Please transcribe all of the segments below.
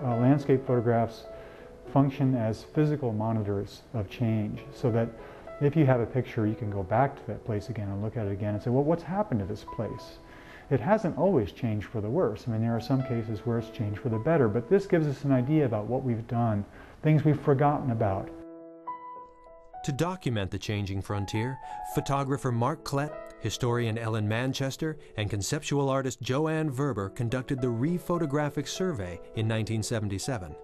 Landscape photographs function as physical monitors of change, so that if you have a picture, you can go back to that place again and look at it again and say, well, what's happened to this place? It hasn't always changed for the worse. I mean, there are some cases where it's changed for the better, but this gives us an idea about what we've done, things we've forgotten about. To document the changing frontier, photographer Mark Klett, historian Ellen Manchester, and conceptual artist Joanne Verber conducted the Re-Photographic Survey in 1977.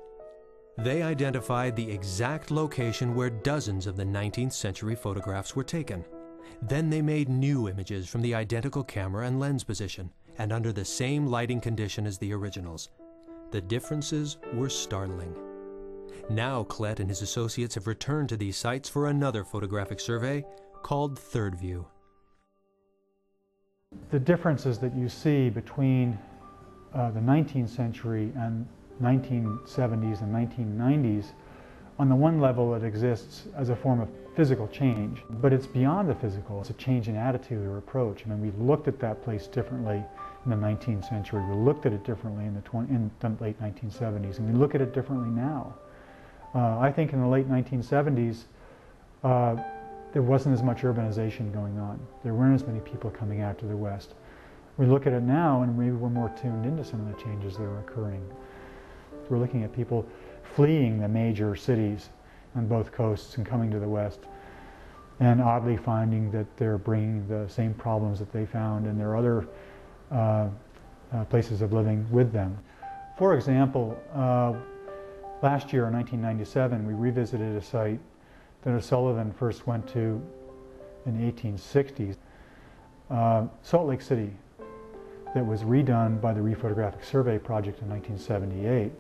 They identified the exact location where dozens of the 19th century photographs were taken. Then they made new images from the identical camera and lens position, and under the same lighting condition as the originals. The differences were startling. Now Klett and his associates have returned to these sites for another photographic survey called Third View. The differences that you see between the 19th century and 1970s and 1990s, on the one level it exists as a form of physical change, but it's beyond the physical. It's a change in attitude or approach. I mean, we looked at that place differently in the 19th century. We looked at it differently in the late 1970s, and we look at it differently now. I think in the late 1970s, there wasn't as much urbanization going on. There weren't as many people coming out to the West. We look at it now, and maybe we're more tuned into some of the changes that are occurring. We're looking at people fleeing the major cities on both coasts and coming to the West, and oddly finding that they're bringing the same problems that they found in their other places of living with them. For example, last year in 1997, we revisited a site that O'Sullivan first went to in the 1860s, Salt Lake City, that was redone by the Re-Photographic Survey project in 1978.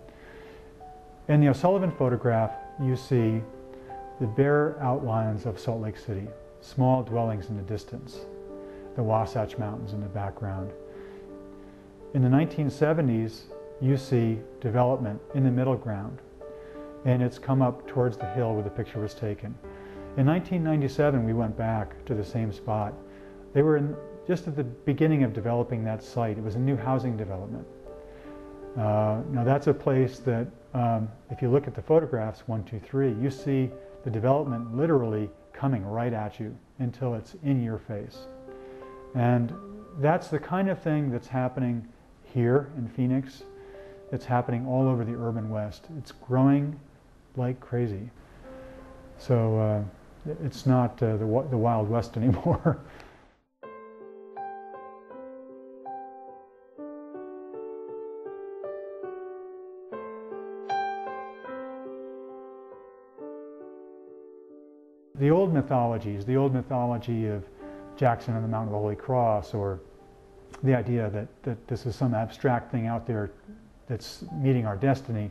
In the O'Sullivan photograph, you see the bare outlines of Salt Lake City, small dwellings in the distance, the Wasatch Mountains in the background. In the 1970s, you see development in the middle ground, and it's come up towards the hill where the picture was taken. In 1997, we went back to the same spot. They were just at the beginning of developing that site. It was a new housing development. Now that's a place that, if you look at the photographs, 1, 2, 3, you see the development literally coming right at you until it's in your face. And that's the kind of thing that's happening here in Phoenix. It's happening all over the urban West. It's growing like crazy. So it's not the Wild West anymore. The old mythologies, the old mythology of Jackson and the Mountain of the Holy Cross, or the idea that this is some abstract thing out there that's meeting our destiny,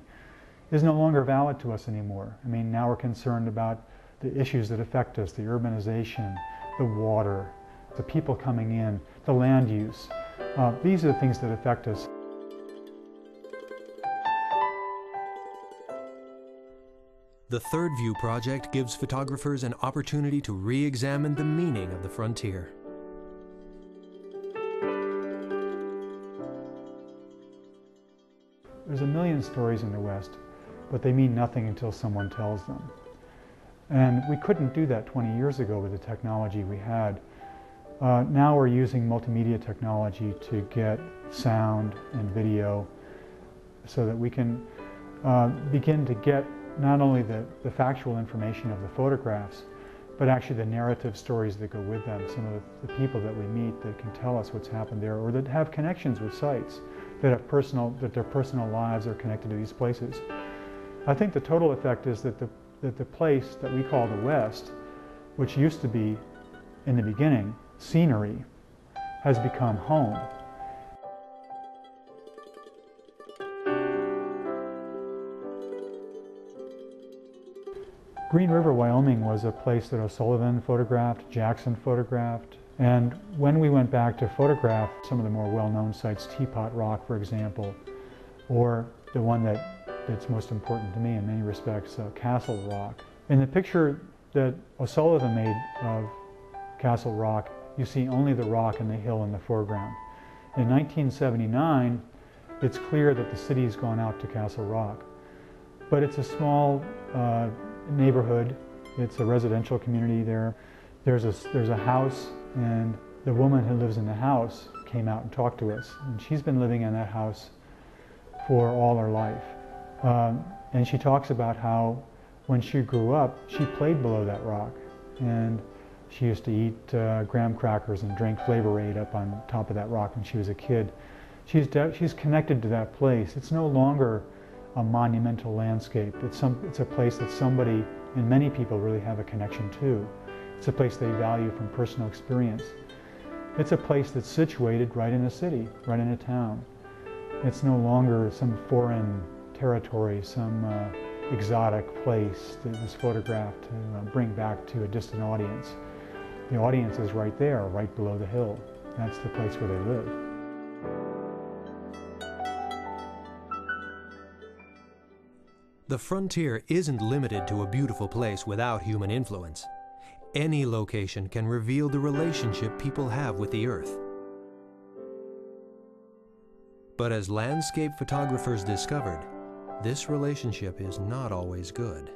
is no longer valid to us anymore. I mean, now we're concerned about the issues that affect us, the urbanization, the water, the people coming in, the land use. These are the things that affect us. The Third View project gives photographers an opportunity to re-examine the meaning of the frontier. There's a million stories in the West, but they mean nothing until someone tells them. And we couldn't do that 20 years ago with the technology we had. Now we're using multimedia technology to get sound and video so that we can begin to get not only the factual information of the photographs, but actually the narrative stories that go with them, some of the people that we meet that can tell us what's happened there, or that have connections with sites, that their personal lives are connected to these places. I think the total effect is that the place that we call the West, which used to be, in the beginning, scenery, has become home. Green River, Wyoming was a place that O'Sullivan photographed, Jackson photographed, and when we went back to photograph some of the more well-known sites, Teapot Rock, for example, or the one that's most important to me in many respects, Castle Rock. In the picture that O'Sullivan made of Castle Rock, you see only the rock and the hill in the foreground. In 1979, it's clear that the city's gone out to Castle Rock. But it's a small neighborhood. It's a residential community there. There's a house, and the woman who lives in the house came out and talked to us. And she's been living in that house for all her life. And she talks about how when she grew up, she played below that rock. And she used to eat graham crackers and drink Flavor Aid up on top of that rock when she was a kid. She's connected to that place. It's no longer a monumental landscape. It's a place that somebody, and many people, really have a connection to. It's a place they value from personal experience. It's a place that's situated right in a city, right in a town. It's no longer some foreign territory, some exotic place that was photographed to bring back to a distant audience. The audience is right there, right below the hill. That's the place where they live. The frontier isn't limited to a beautiful place without human influence. Any location can reveal the relationship people have with the earth. But as landscape photographers discovered, this relationship is not always good.